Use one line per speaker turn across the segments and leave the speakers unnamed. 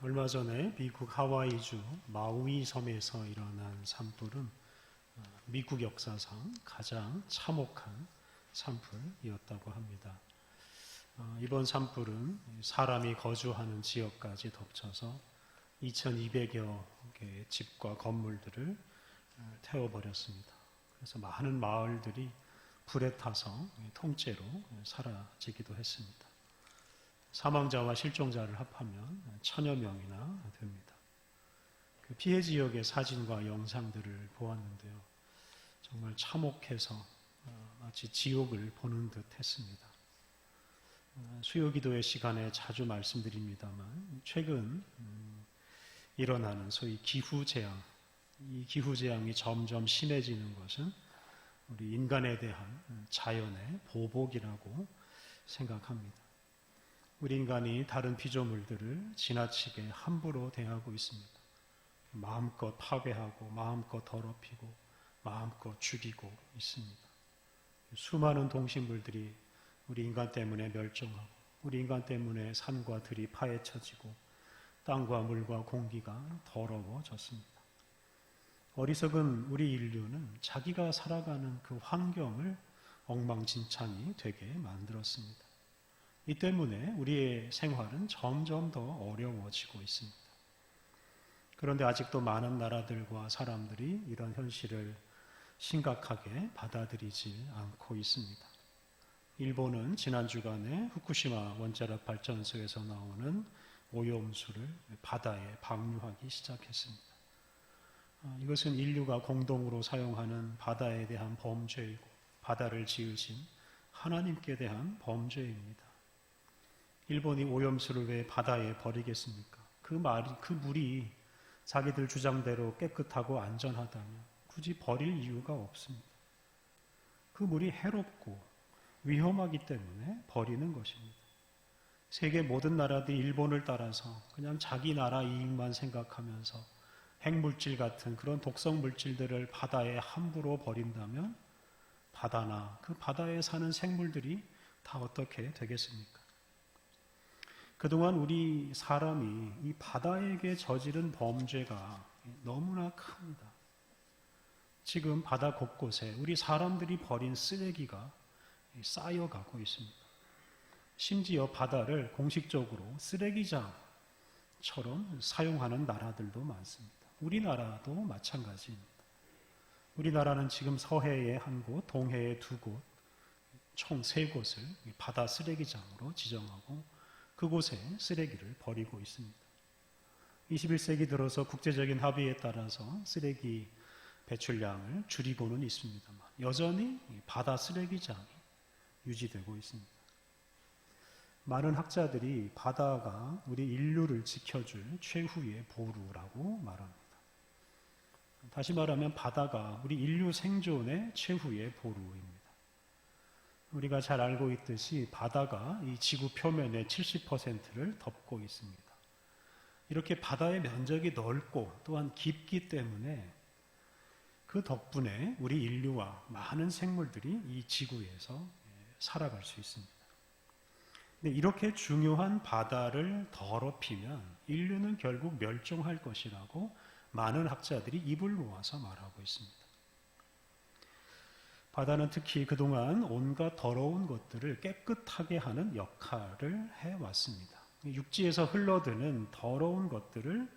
얼마 전에 미국 하와이주 마우이 섬에서 일어난 산불은 미국 역사상 가장 참혹한 산불이었다고 합니다. 이번 산불은 사람이 거주하는 지역까지 덮쳐서 2200여 개의 집과 건물들을 태워버렸습니다. 그래서 많은 마을들이 불에 타서 통째로 사라지기도 했습니다. 사망자와 실종자를 합하면 1000여 명이나 됩니다. 그 피해 지역의 사진과 영상들을 보았는데요. 정말 참혹해서 마치 지옥을 보는 듯 했습니다. 수요기도의 시간에 자주 말씀드립니다만 최근 일어나는 소위 기후재앙, 이 기후재앙이 점점 심해지는 것은 우리 인간에 대한 자연의 보복이라고 생각합니다. 우리 인간이 다른 피조물들을 지나치게 함부로 대하고 있습니다. 마음껏 파괴하고 마음껏 더럽히고 마음껏 죽이고 있습니다. 수많은 동식물들이 우리 인간 때문에 멸종하고 우리 인간 때문에 산과 들이 파헤쳐지고 땅과 물과 공기가 더러워졌습니다. 어리석은 우리 인류는 자기가 살아가는 그 환경을 엉망진창이 되게 만들었습니다. 이 때문에 우리의 생활은 점점 더 어려워지고 있습니다. 그런데 아직도 많은 나라들과 사람들이 이런 현실을 심각하게 받아들이지 않고 있습니다. 일본은 지난 주간에 후쿠시마 원자력 발전소에서 나오는 오염수를 바다에 방류하기 시작했습니다. 이것은 인류가 공동으로 사용하는 바다에 대한 범죄이고 바다를 지으신 하나님께 대한 범죄입니다. 일본이 오염수를 왜 바다에 버리겠습니까? 그 물이 자기들 주장대로 깨끗하고 안전하다면 굳이 버릴 이유가 없습니다. 그 물이 해롭고 위험하기 때문에 버리는 것입니다. 세계 모든 나라들이 일본을 따라서 그냥 자기 나라 이익만 생각하면서 핵물질 같은 그런 독성 물질들을 바다에 함부로 버린다면 바다나 그 바다에 사는 생물들이 다 어떻게 되겠습니까? 그동안 우리 사람이 이 바다에게 저지른 범죄가 너무나 큽니다. 지금 바다 곳곳에 우리 사람들이 버린 쓰레기가 쌓여가고 있습니다. 심지어 바다를 공식적으로 쓰레기장처럼 사용하는 나라들도 많습니다. 우리나라도 마찬가지입니다. 우리나라는 지금 서해에 한 곳, 동해에 2곳, 총 3곳을 바다 쓰레기장으로 지정하고 그곳에 쓰레기를 버리고 있습니다. 21세기 들어서 국제적인 합의에 따라서 쓰레기 배출량을 줄이고는 있습니다만 여전히 바다 쓰레기장이 유지되고 있습니다. 많은 학자들이 바다가 우리 인류를 지켜줄 최후의 보루라고 말합니다. 다시 말하면 바다가 우리 인류 생존의 최후의 보루입니다. 우리가 잘 알고 있듯이 바다가 이 지구 표면의 70%를 덮고 있습니다. 이렇게 바다의 면적이 넓고 또한 깊기 때문에 그 덕분에 우리 인류와 많은 생물들이 이 지구에서 살아갈 수 있습니다. 근데 이렇게 중요한 바다를 더럽히면 인류는 결국 멸종할 것이라고 많은 학자들이 입을 모아서 말하고 있습니다. 바다는 특히 그동안 온갖 더러운 것들을 깨끗하게 하는 역할을 해왔습니다. 육지에서 흘러드는 더러운 것들을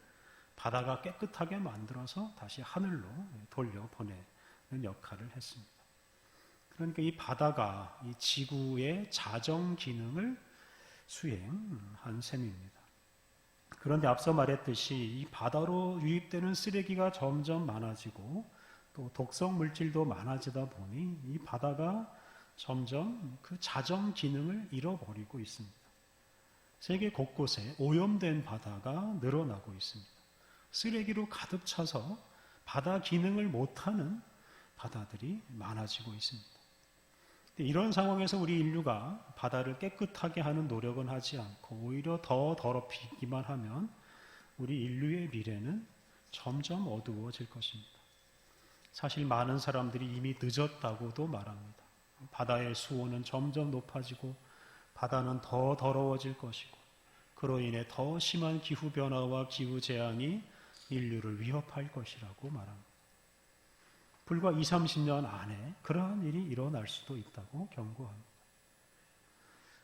바다가 깨끗하게 만들어서 다시 하늘로 돌려보내는 역할을 했습니다. 그러니까 이 바다가 이 지구의 자정 기능을 수행한 셈입니다. 그런데 앞서 말했듯이 이 바다로 유입되는 쓰레기가 점점 많아지고 또 독성 물질도 많아지다 보니 이 바다가 점점 그 자정 기능을 잃어버리고 있습니다. 세계 곳곳에 오염된 바다가 늘어나고 있습니다. 쓰레기로 가득 차서 바다 기능을 못하는 바다들이 많아지고 있습니다. 이런 상황에서 우리 인류가 바다를 깨끗하게 하는 노력은 하지 않고 오히려 더 더럽히기만 하면 우리 인류의 미래는 점점 어두워질 것입니다. 사실 많은 사람들이 이미 늦었다고도 말합니다. 바다의 수온은 점점 높아지고 바다는 더 더러워질 것이고 그로 인해 더 심한 기후변화와 기후재앙이 인류를 위협할 것이라고 말합니다. 불과 20, 30년 안에 그러한 일이 일어날 수도 있다고 경고합니다.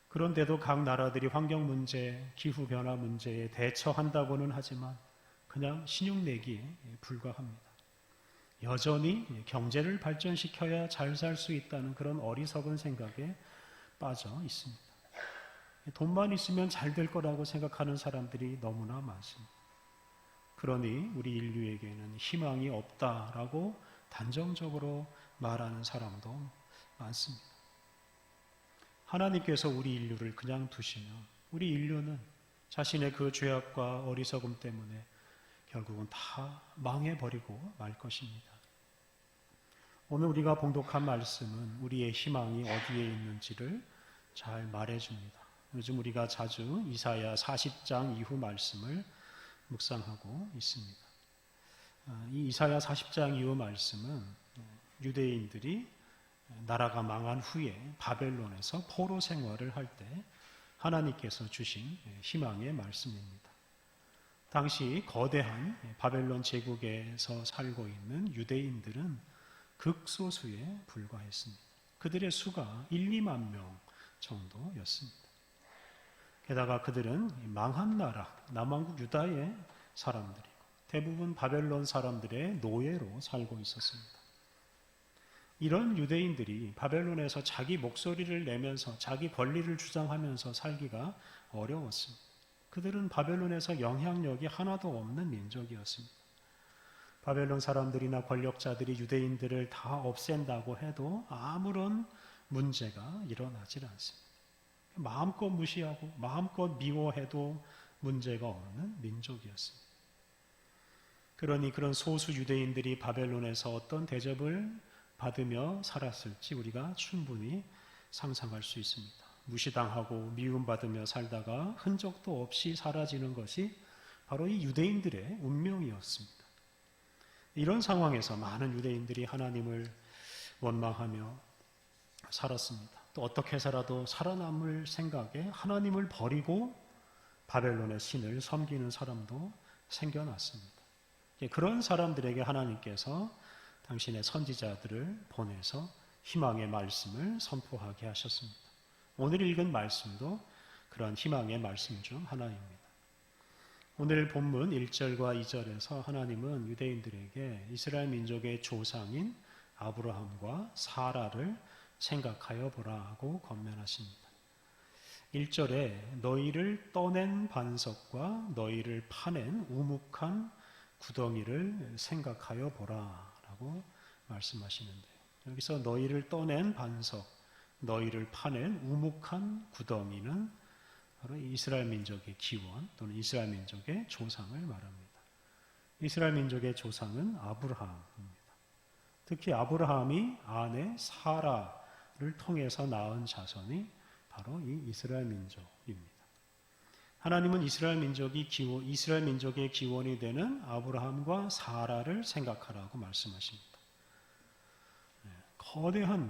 그런데도 각 나라들이 환경 문제, 기후변화 문제에 대처한다고는 하지만 그냥 신용내기에 불과합니다. 여전히 경제를 발전시켜야 잘 살 수 있다는 그런 어리석은 생각에 빠져 있습니다. 돈만 있으면 잘 될 거라고 생각하는 사람들이 너무나 많습니다. 그러니 우리 인류에게는 희망이 없다라고 단정적으로 말하는 사람도 많습니다. 하나님께서 우리 인류를 그냥 두시면 우리 인류는 자신의 그 죄악과 어리석음 때문에 결국은 다 망해버리고 말 것입니다. 오늘 우리가 봉독한 말씀은 우리의 희망이 어디에 있는지를 잘 말해줍니다. 요즘 우리가 자주 이사야 40장 이후 말씀을 묵상하고 있습니다. 이 이사야 40장 이후 말씀은 유대인들이 나라가 망한 후에 바벨론에서 포로 생활을 할 때 하나님께서 주신 희망의 말씀입니다. 당시 거대한 바벨론 제국에서 살고 있는 유대인들은 극소수에 불과했습니다. 그들의 수가 1, 2만 명 정도였습니다. 게다가 그들은 망한 나라, 남왕국 유다의 사람들이고 대부분 바벨론 사람들의 노예로 살고 있었습니다. 이런 유대인들이 바벨론에서 자기 목소리를 내면서 자기 권리를 주장하면서 살기가 어려웠습니다. 그들은 바벨론에서 영향력이 하나도 없는 민족이었습니다. 바벨론 사람들이나 권력자들이 유대인들을 다 없앤다고 해도 아무런 문제가 일어나질 않습니다. 마음껏 무시하고 마음껏 미워해도 문제가 없는 민족이었습니다. 그러니 그런 소수 유대인들이 바벨론에서 어떤 대접을 받으며 살았을지 우리가 충분히 상상할 수 있습니다. 무시당하고 미움받으며 살다가 흔적도 없이 사라지는 것이 바로 이 유대인들의 운명이었습니다. 이런 상황에서 많은 유대인들이 하나님을 원망하며 살았습니다. 또 어떻게 해서라도 살아남을 생각에 하나님을 버리고 바벨론의 신을 섬기는 사람도 생겨났습니다. 그런 사람들에게 하나님께서 당신의 선지자들을 보내서 희망의 말씀을 선포하게 하셨습니다. 오늘 읽은 말씀도 그런 희망의 말씀 중 하나입니다. 오늘 본문 1절과 2절에서 하나님은 유대인들에게 이스라엘 민족의 조상인 아브라함과 사라를 생각하여 보라고 권면하십니다. 1절에 너희를 떠낸 반석과 너희를 파낸 우묵한 구덩이를 생각하여 보라라고 말씀하시는데요. 여기서 너희를 떠낸 반석, 너희를 파낸 우묵한 구덩이는 바로 이스라엘 민족의 기원 또는 이스라엘 민족의 조상을 말합니다. 이스라엘 민족의 조상은 아브라함입니다. 특히 아브라함이 아내 사라를 통해서 낳은 자손이 바로 이 이스라엘 민족입니다. 하나님은 이스라엘 민족의 기원이 되는 아브라함과 사라를 생각하라고 말씀하십니다.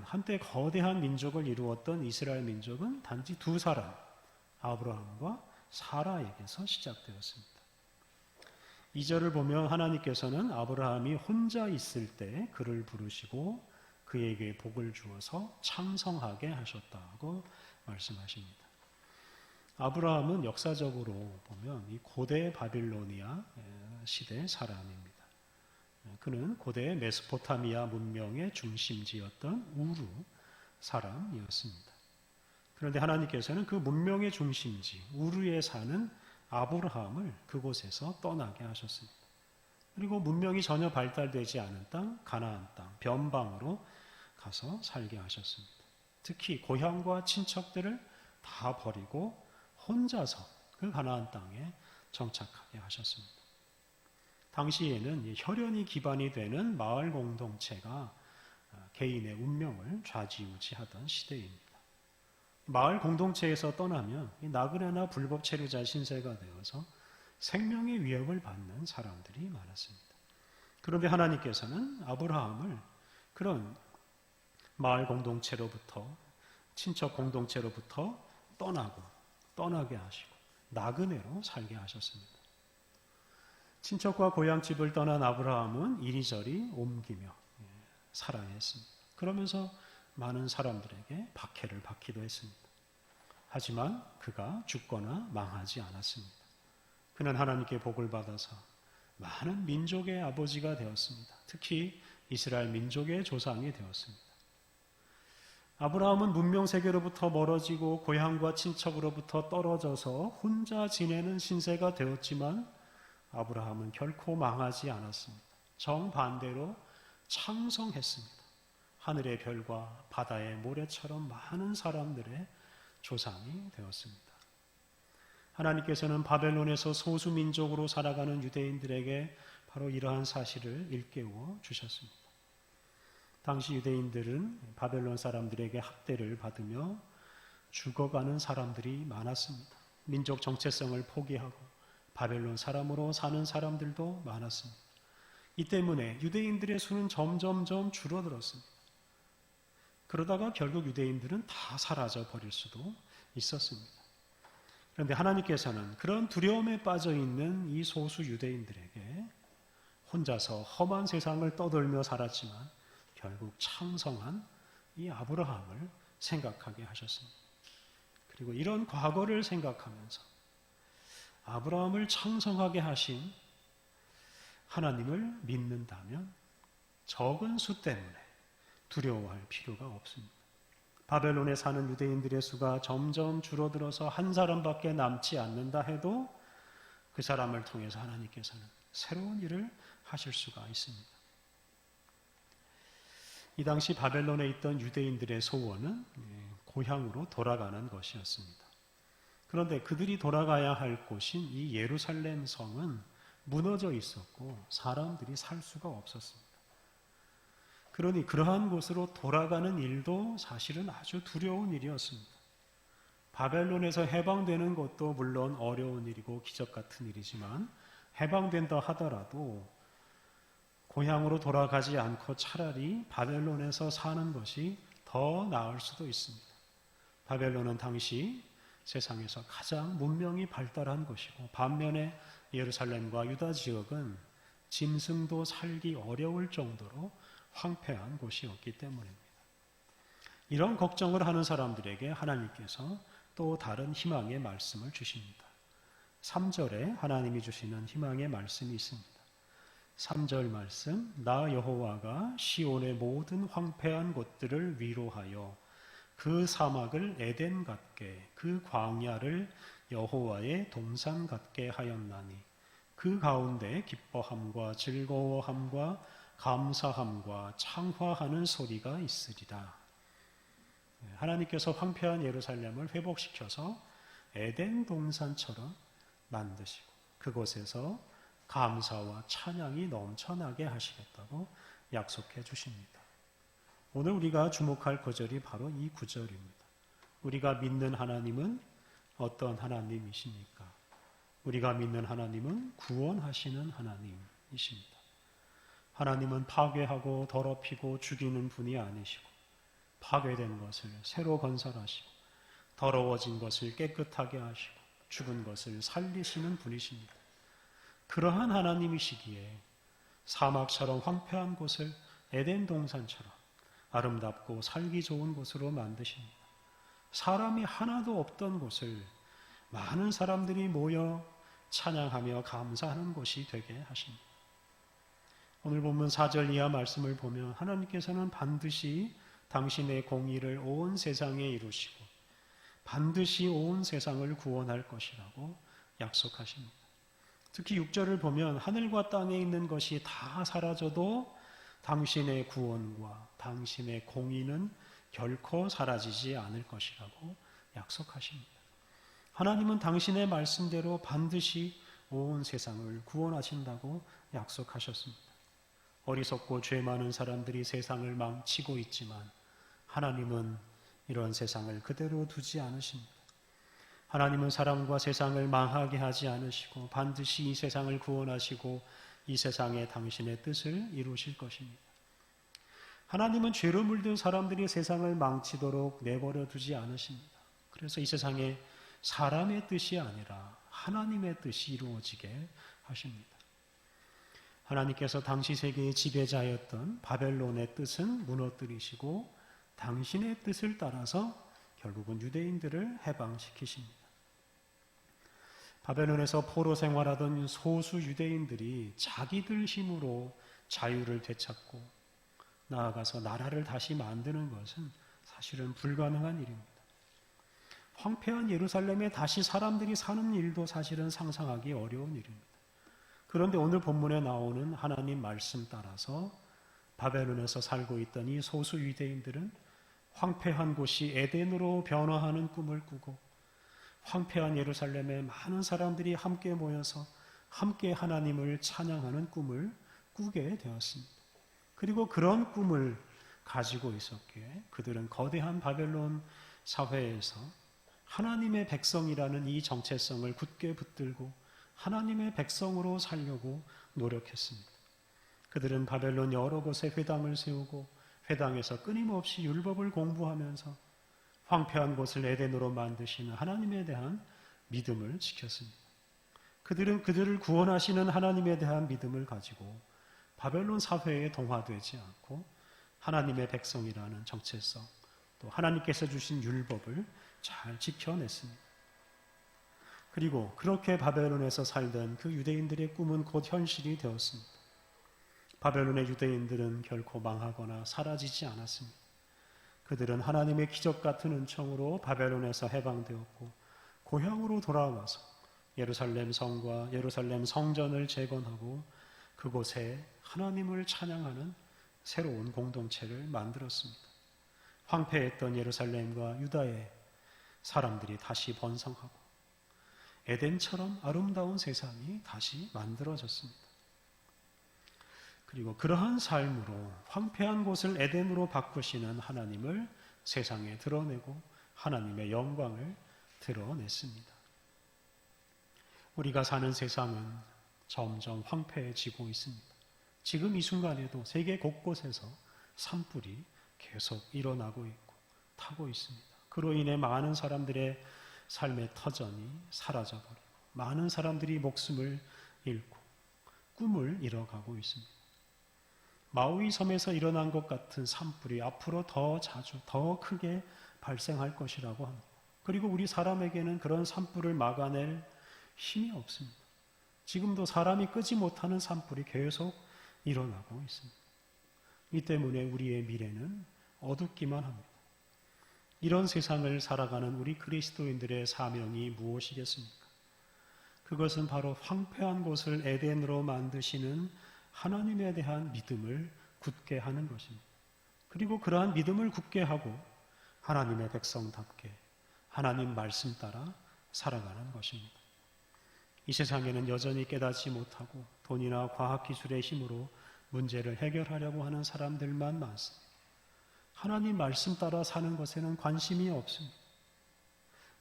한때 거대한 민족을 이루었던 이스라엘 민족은 단지 두 사람, 아브라함과 사라에게서 시작되었습니다. 2절을 보면 하나님께서는 아브라함이 혼자 있을 때 그를 부르시고 그에게 복을 주어서 창성하게 하셨다고 말씀하십니다. 아브라함은 역사적으로 보면 이 고대 바빌로니아 시대 사람입니다. 그는 고대 메소포타미아 문명의 중심지였던 우르 사람이었습니다. 그런데 하나님께서는 그 문명의 중심지 우르에 사는 아브라함을 그곳에서 떠나게 하셨습니다. 그리고 문명이 전혀 발달되지 않은 땅 가나안 땅 변방으로 가서 살게 하셨습니다. 특히 고향과 친척들을 다 버리고 혼자서 그 가나안 땅에 정착하게 하셨습니다. 당시에는 혈연이 기반이 되는 마을 공동체가 개인의 운명을 좌지우지하던 시대입니다. 마을 공동체에서 떠나면 나그네나 불법 체류자 신세가 되어서 생명의 위협을 받는 사람들이 많았습니다. 그런데 하나님께서는 아브라함을 그런 마을 공동체로부터 친척 공동체로부터 떠나게 하시고 나그네로 살게 하셨습니다. 친척과 고향집을 떠난 아브라함은 이리저리 옮기며 살아야 했습니다. 그러면서 많은 사람들에게 박해를 받기도 했습니다. 하지만 그가 죽거나 망하지 않았습니다. 그는 하나님께 복을 받아서 많은 민족의 아버지가 되었습니다. 특히 이스라엘 민족의 조상이 되었습니다. 아브라함은 문명 세계로부터 멀어지고 고향과 친척으로부터 떨어져서 혼자 지내는 신세가 되었지만 아브라함은 결코 망하지 않았습니다. 정반대로 창성했습니다. 하늘의 별과 바다의 모래처럼 많은 사람들의 조상이 되었습니다. 하나님께서는 바벨론에서 소수민족으로 살아가는 유대인들에게 바로 이러한 사실을 일깨워 주셨습니다. 당시 유대인들은 바벨론 사람들에게 학대를 받으며 죽어가는 사람들이 많았습니다. 민족 정체성을 포기하고 바벨론 사람으로 사는 사람들도 많았습니다. 이 때문에 유대인들의 수는 점점점 줄어들었습니다. 그러다가 결국 유대인들은 다 사라져 버릴 수도 있었습니다. 그런데 하나님께서는 그런 두려움에 빠져 있는 이 소수 유대인들에게 혼자서 험한 세상을 떠돌며 살았지만 결국 창성한 이 아브라함을 생각하게 하셨습니다. 그리고 이런 과거를 생각하면서 아브라함을 창성하게 하신 하나님을 믿는다면 적은 수 때문에 두려워할 필요가 없습니다. 바벨론에 사는 유대인들의 수가 점점 줄어들어서 한 사람밖에 남지 않는다 해도 그 사람을 통해서 하나님께서는 새로운 일을 하실 수가 있습니다. 이 당시 바벨론에 있던 유대인들의 소원은 고향으로 돌아가는 것이었습니다. 그런데 그들이 돌아가야 할 곳인 이 예루살렘 성은 무너져 있었고 사람들이 살 수가 없었습니다. 그러니 그러한 곳으로 돌아가는 일도 사실은 아주 두려운 일이었습니다. 바벨론에서 해방되는 것도 물론 어려운 일이고 기적 같은 일이지만 해방된다 하더라도 고향으로 돌아가지 않고 차라리 바벨론에서 사는 것이 더 나을 수도 있습니다. 바벨론은 당시 세상에서 가장 문명이 발달한 곳이고 반면에 예루살렘과 유다 지역은 짐승도 살기 어려울 정도로 황폐한 곳이었기 때문입니다. 이런 걱정을 하는 사람들에게 하나님께서 또 다른 희망의 말씀을 주십니다. 3절에 하나님이 주시는 희망의 말씀이 있습니다. 3절 말씀, 나 여호와가 시온의 모든 황폐한 곳들을 위로하여 그 사막을 에덴 같게 그 광야를 여호와의 동산 같게 하였나니 그 가운데 기뻐함과 즐거워함과 감사함과 창화하는 소리가 있으리라. 하나님께서 황폐한 예루살렘을 회복시켜서 에덴 동산처럼 만드시고 그곳에서 감사와 찬양이 넘쳐나게 하시겠다고 약속해 주십니다. 오늘 우리가 주목할 구절이 바로 이 구절입니다. 우리가 믿는 하나님은 어떤 하나님이십니까? 우리가 믿는 하나님은 구원하시는 하나님이십니다. 하나님은 파괴하고 더럽히고 죽이는 분이 아니시고 파괴된 것을 새로 건설하시고 더러워진 것을 깨끗하게 하시고 죽은 것을 살리시는 분이십니다. 그러한 하나님이시기에 사막처럼 황폐한 곳을 에덴 동산처럼 아름답고 살기 좋은 곳으로 만드십니다. 사람이 하나도 없던 곳을 많은 사람들이 모여 찬양하며 감사하는 곳이 되게 하십니다. 오늘 본문 4절 이하 말씀을 보면 하나님께서는 반드시 당신의 공의를 온 세상에 이루시고 반드시 온 세상을 구원할 것이라고 약속하십니다. 특히 6절을 보면 하늘과 땅에 있는 것이 다 사라져도 당신의 구원과 당신의 공의는 결코 사라지지 않을 것이라고 약속하십니다. 하나님은 당신의 말씀대로 반드시 온 세상을 구원하신다고 약속하셨습니다. 어리석고 죄 많은 사람들이 세상을 망치고 있지만 하나님은 이런 세상을 그대로 두지 않으십니다. 하나님은 사람과 세상을 망하게 하지 않으시고 반드시 이 세상을 구원하시고 이 세상에 당신의 뜻을 이루실 것입니다. 하나님은 죄로 물든 사람들이 세상을 망치도록 내버려 두지 않으십니다. 그래서 이 세상에 사람의 뜻이 아니라 하나님의 뜻이 이루어지게 하십니다. 하나님께서 당시 세계의 지배자였던 바벨론의 뜻은 무너뜨리시고 당신의 뜻을 따라서 결국은 유대인들을 해방시키십니다. 바벨론에서 포로 생활하던 소수 유대인들이 자기들 힘으로 자유를 되찾고 나아가서 나라를 다시 만드는 것은 사실은 불가능한 일입니다. 황폐한 예루살렘에 다시 사람들이 사는 일도 사실은 상상하기 어려운 일입니다. 그런데 오늘 본문에 나오는 하나님 말씀 따라서 바벨론에서 살고 있던 이 소수 유대인들은 황폐한 곳이 에덴으로 변화하는 꿈을 꾸고 황폐한 예루살렘에 많은 사람들이 함께 모여서 함께 하나님을 찬양하는 꿈을 꾸게 되었습니다. 그리고 그런 꿈을 가지고 있었기에 그들은 거대한 바벨론 사회에서 하나님의 백성이라는 이 정체성을 굳게 붙들고 하나님의 백성으로 살려고 노력했습니다. 그들은 바벨론 여러 곳에 회당을 세우고 회당에서 끊임없이 율법을 공부하면서 황폐한 곳을 에덴으로 만드시는 하나님에 대한 믿음을 지켰습니다. 그들은 그들을 구원하시는 하나님에 대한 믿음을 가지고 바벨론 사회에 동화되지 않고 하나님의 백성이라는 정체성, 또 하나님께서 주신 율법을 잘 지켜냈습니다. 그리고 그렇게 바벨론에서 살던 그 유대인들의 꿈은 곧 현실이 되었습니다. 바벨론의 유대인들은 결코 망하거나 사라지지 않았습니다. 그들은 하나님의 기적 같은 은총으로 바벨론에서 해방되었고 고향으로 돌아와서 예루살렘 성과 예루살렘 성전을 재건하고 그곳에 하나님을 찬양하는 새로운 공동체를 만들었습니다. 황폐했던 예루살렘과 유다의 사람들이 다시 번성하고 에덴처럼 아름다운 세상이 다시 만들어졌습니다. 그리고 그러한 삶으로 황폐한 곳을 에덴으로 바꾸시는 하나님을 세상에 드러내고 하나님의 영광을 드러냈습니다. 우리가 사는 세상은 점점 황폐해지고 있습니다. 지금 이 순간에도 세계 곳곳에서 산불이 계속 일어나고 있고 타고 있습니다. 그로 인해 많은 사람들의 삶의 터전이 사라져버리고 많은 사람들이 목숨을 잃고 꿈을 잃어가고 있습니다. 마우이 섬에서 일어난 것 같은 산불이 앞으로 더 자주, 더 크게 발생할 것이라고 합니다. 그리고 우리 사람에게는 그런 산불을 막아낼 힘이 없습니다. 지금도 사람이 끄지 못하는 산불이 계속 일어나고 있습니다. 이 때문에 우리의 미래는 어둡기만 합니다. 이런 세상을 살아가는 우리 그리스도인들의 사명이 무엇이겠습니까? 그것은 바로 황폐한 곳을 에덴으로 만드시는 하나님에 대한 믿음을 굳게 하는 것입니다. 그리고 그러한 믿음을 굳게 하고 하나님의 백성답게 하나님 말씀 따라 살아가는 것입니다. 이 세상에는 여전히 깨닫지 못하고 돈이나 과학기술의 힘으로 문제를 해결하려고 하는 사람들만 많습니다. 하나님 말씀 따라 사는 것에는 관심이 없습니다.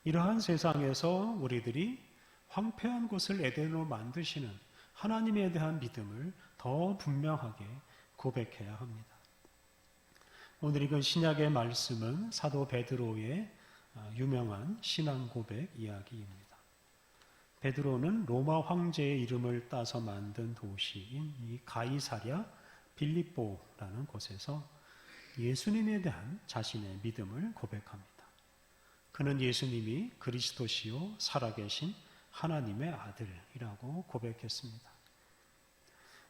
이러한 세상에서 우리들이 황폐한 곳을 에덴으로 만드시는 하나님에 대한 믿음을 더 분명하게 고백해야 합니다. 오늘 읽은 신약의 말씀은 사도 베드로의 유명한 신앙 고백 이야기입니다. 베드로는 로마 황제의 이름을 따서 만든 도시인 이 가이사랴 빌립보라는 곳에서 예수님에 대한 자신의 믿음을 고백합니다. 그는 예수님이 그리스도시요 살아계신 하나님의 아들이라고 고백했습니다.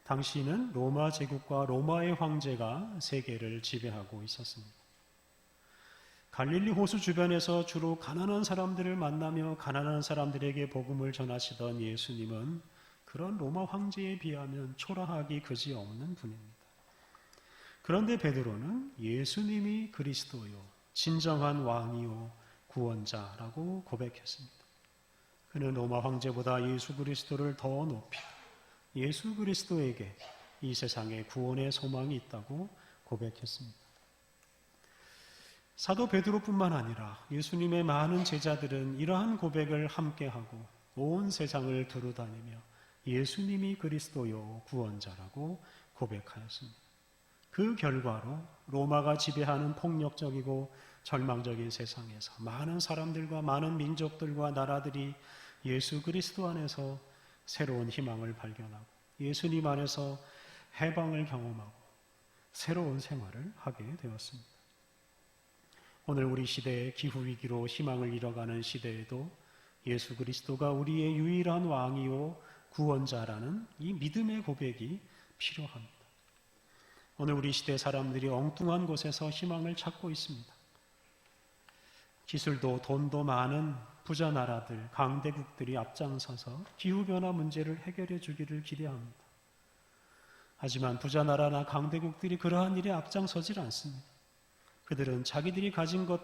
당시는 로마 제국과 로마의 황제가 세계를 지배하고 있었습니다. 갈릴리 호수 주변에서 주로 가난한 사람들을 만나며 가난한 사람들에게 복음을 전하시던 예수님은 그런 로마 황제에 비하면 초라하기 그지없는 분입니다. 그런데 베드로는 예수님이 그리스도요, 진정한 왕이요, 구원자라고 고백했습니다. 그는 로마 황제보다 예수 그리스도를 더 높이 예수 그리스도에게 이 세상에 구원의 소망이 있다고 고백했습니다. 사도 베드로뿐만 아니라 예수님의 많은 제자들은 이러한 고백을 함께하고 온 세상을 두루다니며 예수님이 그리스도요 구원자라고 고백하였습니다. 그 결과로 로마가 지배하는 폭력적이고 절망적인 세상에서 많은 사람들과 많은 민족들과 나라들이 예수 그리스도 안에서 새로운 희망을 발견하고 예수님 안에서 해방을 경험하고 새로운 생활을 하게 되었습니다. 오늘 우리 시대의 기후위기로 희망을 잃어가는 시대에도 예수 그리스도가 우리의 유일한 왕이요 구원자라는 이 믿음의 고백이 필요합니다. 오늘 우리 시대 사람들이 엉뚱한 곳에서 희망을 찾고 있습니다. 기술도 돈도 많은 부자 나라들, 강대국들이 앞장서서 기후변화 문제를 해결해 주기를 기대합니다. 하지만 부자 나라나 강대국들이 그러한 일에 앞장서질 않습니다. 그들은 자기들이 가진 것,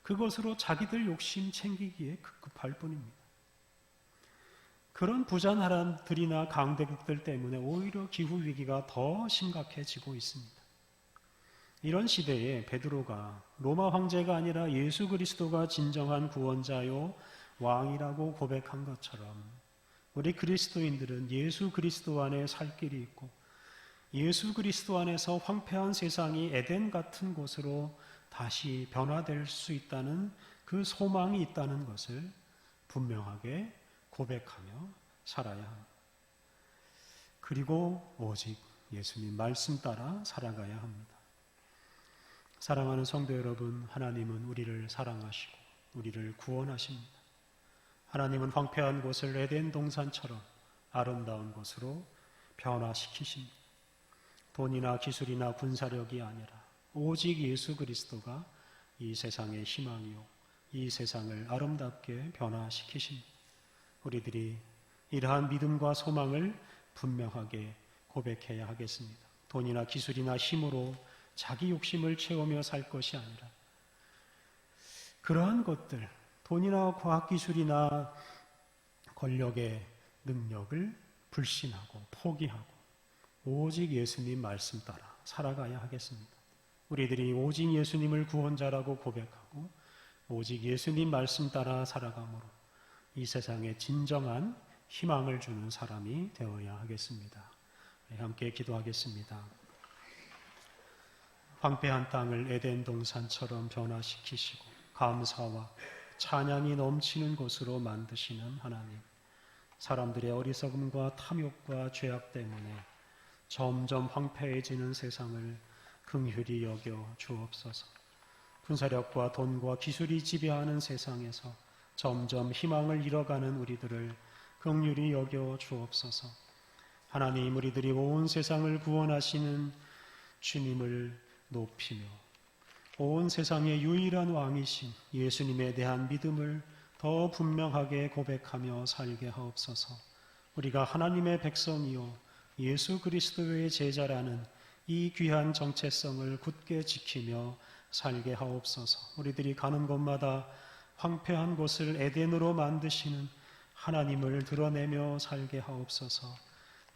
그것으로 자기들 욕심 챙기기에 급급할 뿐입니다. 그런 부자 나라들이나 강대국들 때문에 오히려 기후위기가 더 심각해지고 있습니다. 이런 시대에 베드로가 로마 황제가 아니라 예수 그리스도가 진정한 구원자요 왕이라고 고백한 것처럼 우리 그리스도인들은 예수 그리스도 안에 살 길이 있고 예수 그리스도 안에서 황폐한 세상이 에덴 같은 곳으로 다시 변화될 수 있다는 그 소망이 있다는 것을 분명하게 고백하며 살아야 합니다. 그리고 오직 예수님 말씀 따라 살아가야 합니다. 사랑하는 성도 여러분, 하나님은 우리를 사랑하시고 우리를 구원하십니다. 하나님은 황폐한 곳을 에덴 동산처럼 아름다운 곳으로 변화시키십니다. 돈이나 기술이나 군사력이 아니라 오직 예수 그리스도가 이 세상의 희망이요 이 세상을 아름답게 변화시키십니다. 우리들이 이러한 믿음과 소망을 분명하게 고백해야 하겠습니다. 돈이나 기술이나 힘으로 자기 욕심을 채우며 살 것이 아니라 그러한 것들, 돈이나 과학기술이나 권력의 능력을 불신하고 포기하고 오직 예수님 말씀 따라 살아가야 하겠습니다. 우리들이 오직 예수님을 구원자라고 고백하고 오직 예수님 말씀 따라 살아감으로 이 세상에 진정한 희망을 주는 사람이 되어야 하겠습니다. 함께 기도하겠습니다. 황폐한 땅을 에덴 동산처럼 변화시키시고 감사와 찬양이 넘치는 곳으로 만드시는 하나님, 사람들의 어리석음과 탐욕과 죄악 때문에 점점 황폐해지는 세상을 긍휼히 여겨 주옵소서. 군사력과 돈과 기술이 지배하는 세상에서 점점 희망을 잃어가는 우리들을 긍휼히 여겨 주옵소서. 하나님, 우리들이 온 세상을 구원하시는 주님을 높이며 온 세상의 유일한 왕이신 예수님에 대한 믿음을 더 분명하게 고백하며 살게 하옵소서. 우리가 하나님의 백성이요 예수 그리스도의 제자라는 이 귀한 정체성을 굳게 지키며 살게 하옵소서. 우리들이 가는 곳마다 황폐한 곳을 에덴으로 만드시는 하나님을 드러내며 살게 하옵소서.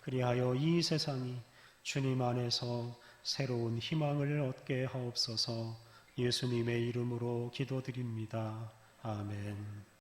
그리하여 이 세상이 주님 안에서 새로운 희망을 얻게 하옵소서. 예수님의 이름으로 기도드립니다. 아멘.